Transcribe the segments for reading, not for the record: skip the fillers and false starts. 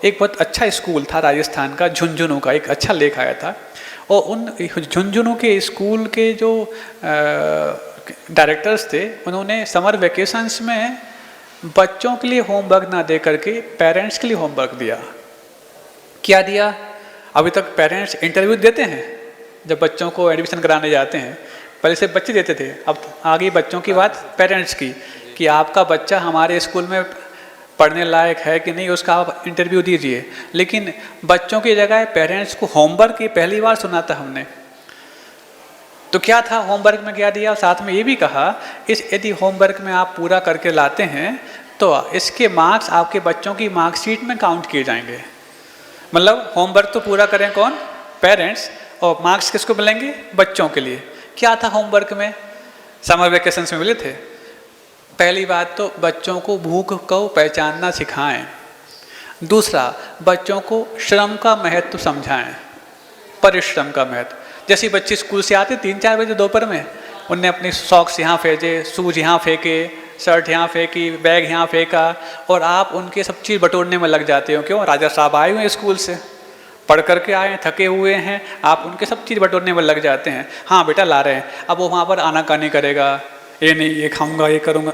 एक बहुत अच्छा स्कूल था राजस्थान का, झुंझुनू का, एक अच्छा लेख आया था। और उन झुंझुनू के स्कूल के जो डायरेक्टर्स थे, उन्होंने समर वेकेशंस में बच्चों के लिए होमवर्क ना दे करके पेरेंट्स के लिए होमवर्क दिया। क्या दिया? अभी तक पेरेंट्स इंटरव्यू देते हैं जब बच्चों को एडमिशन कराने जाते हैं, पहले से बच्चे देते थे, अब आ गई बच्चों की बात पेरेंट्स की, कि आपका बच्चा हमारे स्कूल में पढ़ने लायक है कि नहीं, उसका आप इंटरव्यू दीजिए। लेकिन बच्चों की जगह पेरेंट्स को होमवर्क की पहली बार सुना था हमने। तो क्या था होमवर्क में, क्या दिया? साथ में ये भी कहा, यदि होमवर्क में आप पूरा करके लाते हैं तो इसके मार्क्स आपके बच्चों की मार्कशीट में काउंट किए जाएंगे। मतलब होमवर्क तो पूरा करें कौन? पेरेंट्स, और मार्क्स किसको मिलेंगे? बच्चों के लिए। क्या था होमवर्क में? समर वेकेशन में मिले थे। पहली बात तो बच्चों को भूख को पहचानना सिखाएं। दूसरा, बच्चों को श्रम का महत्व समझाएं, परिश्रम का महत्व। जैसे बच्चे स्कूल से आते 3-4 बजे दोपहर में, उनने अपनी सॉक्स यहाँ फेंके, शूज यहाँ फेंके, शर्ट यहाँ फेंकी, बैग यहाँ फेंका, और आप उनके सब चीज़ बटोरने में लग जाते हो। क्यों? राजा साहब आए हुए हैं स्कूल से, पढ़ करके आए हैं, थके हुए हैं, आप उनके सब चीज़ बटोरने में लग जाते हैं। हाँ बेटा ला रहे हैं। अब वो वहाँ पर आनाकानी करेगा, ये नहीं, ये खाऊंगा, ये करूँगा।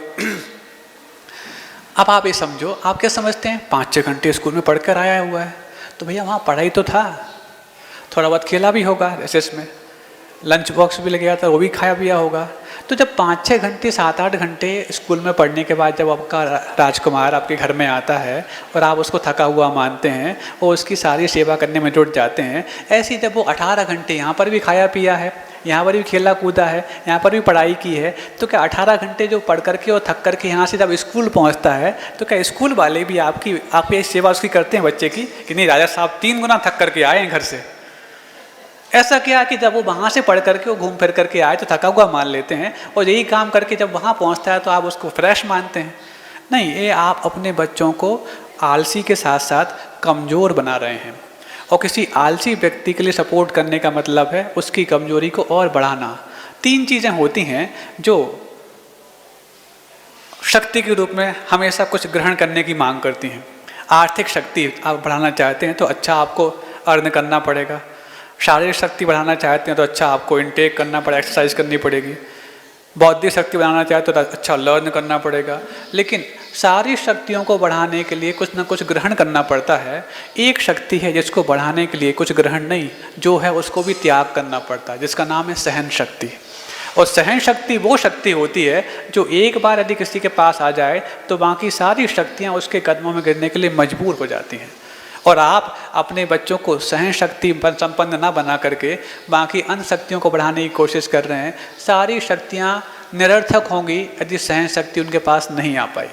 अब आप ये समझो, आप क्या समझते हैं? 5-6 घंटे स्कूल में पढ़कर आया हुआ है, तो भैया वहाँ पढ़ाई तो था, थोड़ा बहुत खेला भी होगा, रिसेस में लंच बॉक्स भी ले गया था, वो भी खाया पिया होगा। तो जब 5-6 घंटे 7-8 घंटे स्कूल में पढ़ने के बाद जब आपका राजकुमार आपके घर में आता है और आप उसको थका हुआ मानते हैं और उसकी सारी सेवा करने में जुट जाते हैं, ऐसे ही जब वो 18 घंटे यहाँ पर भी खाया पिया है, यहाँ पर भी खेला कूदा है, यहाँ पर भी पढ़ाई की है, तो क्या 18 घंटे जो पढ़ करके और थक करके यहाँ से जब स्कूल पहुँचता है, तो क्या स्कूल वाले भी आपकी सेवा उसकी करते हैं बच्चे की कि नहीं? राजा साहब 3 गुना थक करके आए हैं घर से। ऐसा क्या कि जब वो वहाँ से पढ़ करके वो घूम फिर करके आए तो थका हुआ मान लेते हैं, और यही काम करके जब वहाँ पहुँचता है तो आप उसको फ्रेश मानते हैं। नहीं, ये आप अपने बच्चों को आलसी के साथ साथ कमज़ोर बना रहे हैं। और किसी आलसी व्यक्ति के लिए सपोर्ट करने का मतलब है उसकी कमजोरी को और बढ़ाना। 3 चीज़ें होती हैं जो शक्ति के रूप में हमेशा कुछ ग्रहण करने की मांग करती हैं। आर्थिक शक्ति आप बढ़ाना चाहते हैं तो अच्छा आपको अर्न करना पड़ेगा। शारीरिक शक्ति बढ़ाना चाहते हैं तो अच्छा आपको इनटेक करना पड़ेगा, एक्सरसाइज करनी पड़ेगी। बौद्धिक शक्ति बढ़ाना चाहते हो तो अच्छा लर्न करना पड़ेगा। लेकिन सारी शक्तियों को बढ़ाने के लिए कुछ ना कुछ ग्रहण करना पड़ता है। एक शक्ति है जिसको बढ़ाने के लिए कुछ ग्रहण नहीं, जो है उसको भी त्याग करना पड़ता है, जिसका नाम है सहन शक्ति। और सहन शक्ति वो शक्ति होती है जो एक बार यदि किसी के पास आ जाए तो बाकी सारी शक्तियाँ उसके कदमों में गिरने के लिए मजबूर हो जाती हैं। और आप अपने बच्चों को सहन शक्ति संपन्न ना बना करके बाकी अन्य शक्तियों को बढ़ाने की कोशिश कर रहे हैं। सारी शक्तियाँ निरर्थक होंगी यदि सहन शक्ति उनके पास नहीं आ पाई।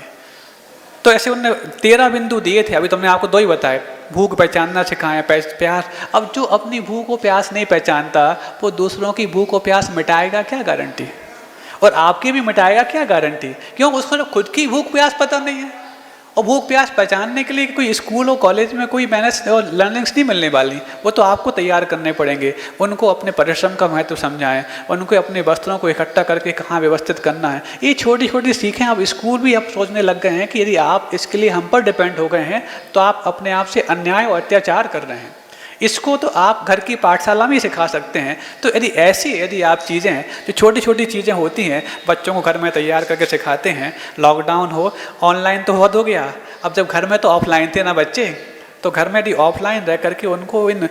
तो ऐसे उनने 13 बिंदु दिए थे, अभी तुमने आपको 2 ही बताए। भूख पहचानना सिखाएं, प्यास। अब जो अपनी भूख और प्यास नहीं पहचानता वो दूसरों की भूख और प्यास मिटाएगा क्या गारंटी? और आपकी भी मिटाएगा क्या गारंटी? क्यों? उसको खुद की भूख प्यास पता नहीं है। और भूख प्यास पहचानने के लिए कोई स्कूल और कॉलेज में कोई मैनेज और लर्निंग्स नहीं मिलने वाली, वो तो आपको तैयार करने पड़ेंगे। उनको अपने परिश्रम का महत्व समझाएं, उनको अपने वस्त्रों को इकट्ठा करके कहाँ व्यवस्थित करना है, ये छोटी छोटी सीखें। अब स्कूल भी अब सोचने लग गए हैं कि यदि आप इसके लिए हम पर डिपेंड हो गए हैं तो आप अपने आप से अन्याय और अत्याचार कर रहे हैं। इसको तो आप घर की पाठशाला में ही सिखा सकते हैं। तो यदि आप चीज़ें जो छोटी छोटी चीज़ें होती हैं बच्चों को घर में तैयार करके सिखाते हैं, लॉकडाउन हो, ऑनलाइन तो बहुत हो गया, अब जब घर में तो ऑफलाइन थे ना बच्चे, तो घर में यदि ऑफलाइन रह करके उनको इन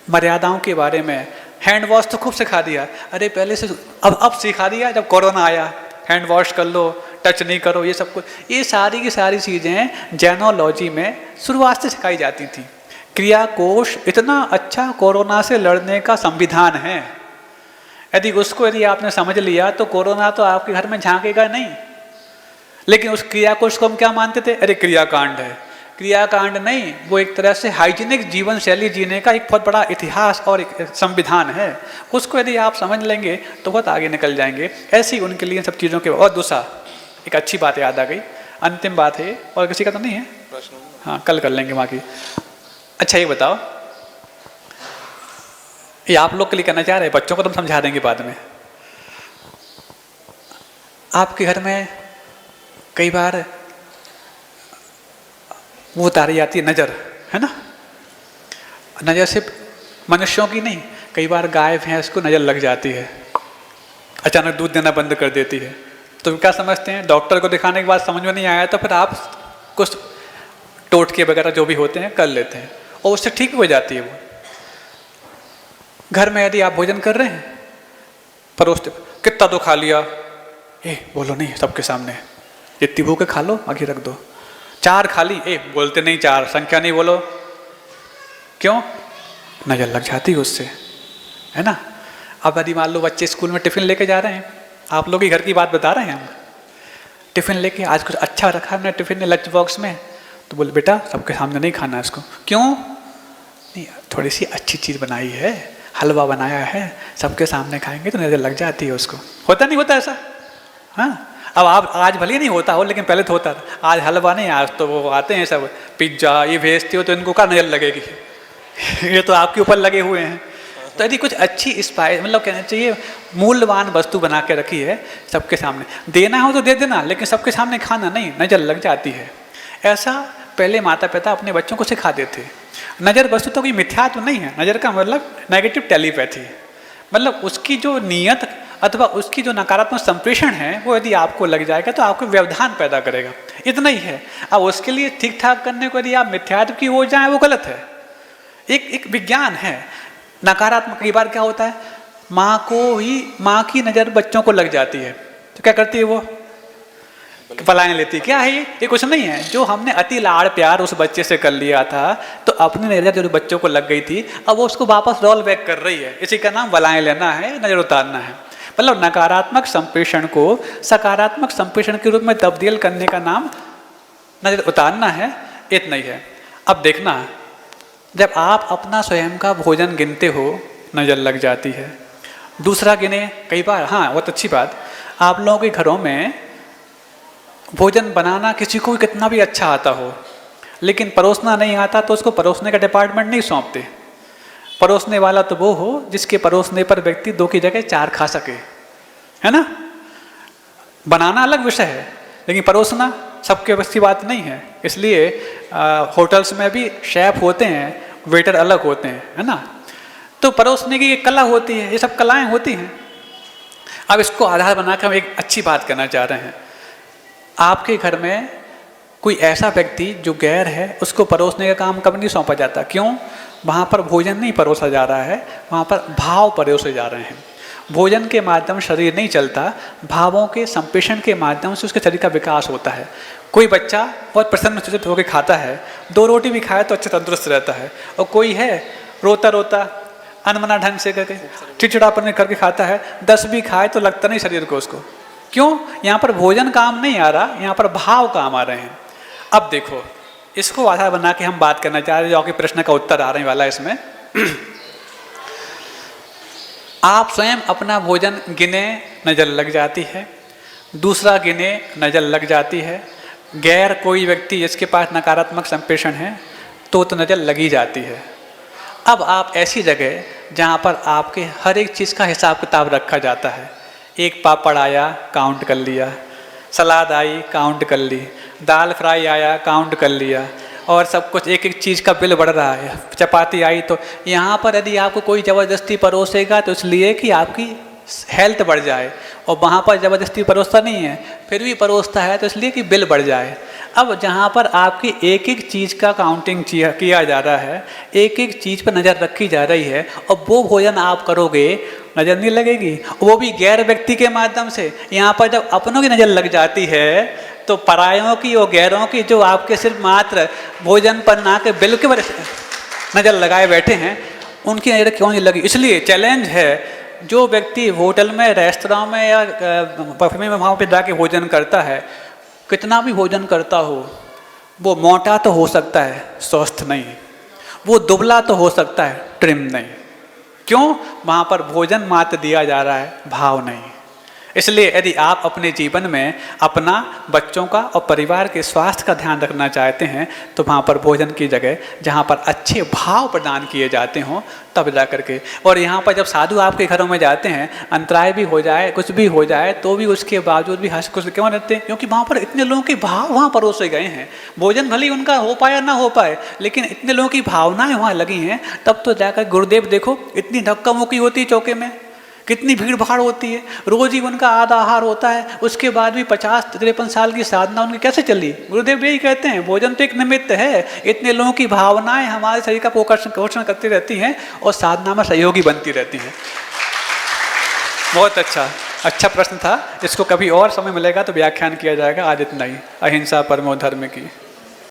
मर्यादाओं के बारे में, हैंड वॉश तो खूब सिखा दिया। अरे पहले से अब सिखा दिया, जब कोरोना आया हैंड वॉश कर लो, टच नहीं करो, ये सब कुछ, ये सारी की सारी चीज़ें जैनोलॉजी में शुरुआत से सिखाई जाती थी। क्रिया कोश इतना अच्छा कोरोना से लड़ने का संविधान है, यदि आपने समझ लिया तो कोरोना तो आपके घर में झांकेगा नहीं। लेकिन उस क्रिया कोश को हम क्या मानते थे? अरे क्रियाकांड है। क्रियाकांड नहीं, वो एक तरह से हाइजीनिक जीवन शैली जीने का एक बहुत बड़ा इतिहास और एक संविधान है। उसको यदि आप समझ लेंगे तो बहुत आगे निकल जाएंगे। ऐसे ही उनके लिए सब चीज़ों के। और दूसरा एक अच्छी बात याद आ गई, अंतिम बात है, और किसी का तो नहीं है प्रश्न? हाँ, कल कर लेंगे बाकी। अच्छा ये बताओ, ये आप लोग के लिए कहना चाह रहे हैं, बच्चों को तुम समझा देंगे बाद में। आपके घर में कई बार वो उतारी जाती है नज़र, है ना। नज़र सिर्फ मनुष्यों की नहीं, कई बार गाय भैंस को नज़र लग जाती है, अचानक दूध देना बंद कर देती है, तो क्या समझते हैं, डॉक्टर को दिखाने के बाद समझ में नहीं आया तो फिर आप कुछ टोटके वगैरह जो भी होते हैं कर लेते हैं और उससे ठीक हो जाती है वो। घर में यदि आप भोजन कर रहे हैं, परोसते कितना तो खा लिया, बोलो नहीं सबके सामने, जितनी भूख है खा लो, आगे रख दो। 4 खा ली, बोलते नहीं 4, संख्या नहीं बोलो, क्यों, नजर लग जाती है उससे, है ना। अब यदि मान लो बच्चे स्कूल में टिफिन लेके जा रहे हैं, आप लोग ही घर की बात बता रहे हैं हम, टिफिन लेके आज कुछ अच्छा रखा हमने टिफिन में लंच बॉक्स में, तो बोले बेटा सबके सामने नहीं खाना इसको, क्यों, नहीं थोड़ी सी अच्छी चीज़ बनाई है, हलवा बनाया है, सबके सामने खाएंगे तो नजर लग जाती है उसको। होता नहीं होता ऐसा, हाँ। अब आप आज भले नहीं होता हो, लेकिन पहले तो होता था। आज हलवा नहीं, आज तो वो आते हैं सब पिज्ज़ा ये भेजते हो, तो इनको क्या नजर लगेगी ये तो आपके ऊपर लगे हुए हैं। तो यदि कुछ अच्छी स्पाइस, मतलब कहना चाहिए मूल्यवान वस्तु बना के रखी है, सबके सामने देना हो तो दे देना, लेकिन सबके सामने खाना नहीं, नजर लग जाती है। ऐसा पहले माता पिता अपने बच्चों को सिखाते थे। नज़र वस्तु तो कोई मिथ्या तो नहीं है, नज़र का मतलब नेगेटिव टेलीपैथी, मतलब उसकी जो नीयत अथवा उसकी जो नकारात्मक संप्रेषण है वो यदि आपको लग जाएगा तो आपको व्यवधान पैदा करेगा, इतना ही है। अब उसके लिए ठीक ठाक करने को यदि आप मिथ्यात्व की ओर जाएं वो गलत है। एक विज्ञान है। नकारात्मक कई बार क्या होता है, माँ की नज़र बच्चों को लग जाती है तो क्या करती है वो, पलायन लेती। क्या है ये कुछ नहीं है, जो हमने अति लाड़ प्यार उस बच्चे से कर लिया था तो अपनी नज़र जो बच्चों को लग गई थी अब वो उसको वापस रोल बैक कर रही है। इसी का नाम पलायन लेना है, नज़र उतारना है। मतलब नकारात्मक संप्रेषण को सकारात्मक संप्रेषण के रूप में तब्दील करने का नाम नज़र उतारना है, इतना ही है। अब देखना, जब आप अपना स्वयं का भोजन गिनते हो नज़र लग जाती है, दूसरा गिने कई बार। हाँ, बहुत अच्छी बात, आप लोगों के घरों में भोजन बनाना किसी को भी कितना भी अच्छा आता हो, लेकिन परोसना नहीं आता तो उसको परोसने का डिपार्टमेंट नहीं सौंपते। परोसने वाला तो वो हो जिसके परोसने पर व्यक्ति 2 की जगह 4 खा सके, है ना। बनाना अलग विषय है, लेकिन परोसना सबके बस की बात नहीं है। इसलिए होटल्स में भी शेफ होते हैं, वेटर अलग होते हैं, है ना। तो परोसने की एक कला होती है, ये सब कलाएं होती हैं। अब इसको आधार बनाकर हम एक अच्छी बात करना चाह रहे हैं। आपके घर में कोई ऐसा व्यक्ति जो गैर है, उसको परोसने का काम कब नहीं सौंपा जाता, क्यों, वहाँ पर भोजन नहीं परोसा जा रहा है, वहाँ पर भाव परोसे जा रहे हैं। भोजन के माध्यम शरीर नहीं चलता, भावों के संप्रेषण के माध्यम से उसके शरीर का विकास होता है। कोई बच्चा बहुत प्रसन्न चित्त होकर खाता है, 2 रोटी भी खाए तो अच्छा तंदुरुस्त रहता है, और कोई है रोता रोता अनमना ढंग से करके चिड़चिड़ापन करके खाता है, 10 भी खाए तो लगता नहीं शरीर को उसको, क्यों, यहाँ पर भोजन काम नहीं आ रहा, यहाँ पर भाव काम आ रहे हैं। अब देखो, इसको आधार बना के हम बात करना चाह रहे हैं, जो आपके प्रश्न का उत्तर आने वाला है इसमें। आप स्वयं अपना भोजन गिने नज़र लग जाती है, दूसरा गिने नज़र लग जाती है, गैर कोई व्यक्ति जिसके पास नकारात्मक संप्रेषण है तो नज़र लगी जाती है। अब आप ऐसी जगह जहाँ पर आपके हर एक चीज़ का हिसाब किताब रखा जाता है, एक पापड़ आया काउंट कर लिया, सलाद आई काउंट कर ली, दाल फ्राई आया काउंट कर लिया, और सब कुछ एक एक चीज़ का बिल बढ़ रहा है, चपाती आई, तो यहाँ पर यदि आपको कोई ज़बरदस्ती परोसेगा तो इसलिए कि आपकी हेल्थ बढ़ जाए, और वहाँ पर ज़बरदस्ती परोसता नहीं है, फिर भी परोसता है तो इसलिए कि बिल बढ़ जाए। अब जहाँ पर आपकी एक एक चीज़ का काउंटिंग किया जा रहा है, एक एक चीज़ पर नज़र रखी जा रही है, और वो भोजन आप करोगे नज़र नहीं लगेगी, वो भी गैर व्यक्ति के माध्यम से। यहाँ पर जब अपनों की नज़र लग जाती है तो परायों की और गैरों की, जो आपके सिर्फ मात्र भोजन पर ना के बिल के वजह से नज़र लगाए बैठे हैं, उनकी नज़र क्यों नहीं लगी। इसलिए चैलेंज है, जो व्यक्ति होटल में, रेस्तरां में या बफे में वहाँ पे जाके भोजन करता है, कितना भी भोजन करता हो, वो मोटा तो हो सकता है, स्वस्थ नहीं, वो दुबला तो हो सकता है, ट्रिम नहीं। क्यों, वहाँ पर भोजन मात्र दिया जा रहा है, भाव नहीं। इसलिए यदि आप अपने जीवन में अपना, बच्चों का और परिवार के स्वास्थ्य का ध्यान रखना चाहते हैं तो वहाँ पर भोजन की जगह जहाँ पर अच्छे भाव प्रदान किए जाते हों तब जा करके। और यहाँ पर जब साधु आपके घरों में जाते हैं, अंतराय भी हो जाए, कुछ भी हो जाए, तो भी उसके बावजूद भी हंस खुश क्यों रहते हैं? क्योंकि वहाँ पर इतने लोगों के भाव वहाँ परोसे गए हैं। भोजन भले ही उनका हो पाए या ना हो पाए, लेकिन इतने लोगों की भावनाएं वहाँ लगी हैं, तब तो जाकर गुरुदेव देखो इतनी धक्का मुक्की होती है चौके में, कितनी भीड़ भाड़ होती है, रोज ही उनका आधा आहार होता है, उसके बाद भी 50-53 साल की साधना उनकी कैसे चली? गुरुदेव यही कहते हैं भोजन तो एक निमित्त है, इतने लोगों की भावनाएं हमारे शरीर का पोषण करती रहती हैं और साधना में सहयोगी बनती रहती हैं। बहुत अच्छा प्रश्न था, इसको कभी और समय मिलेगा तो व्याख्यान किया जाएगा। आज इतना ही। अहिंसा परमो धर्म की।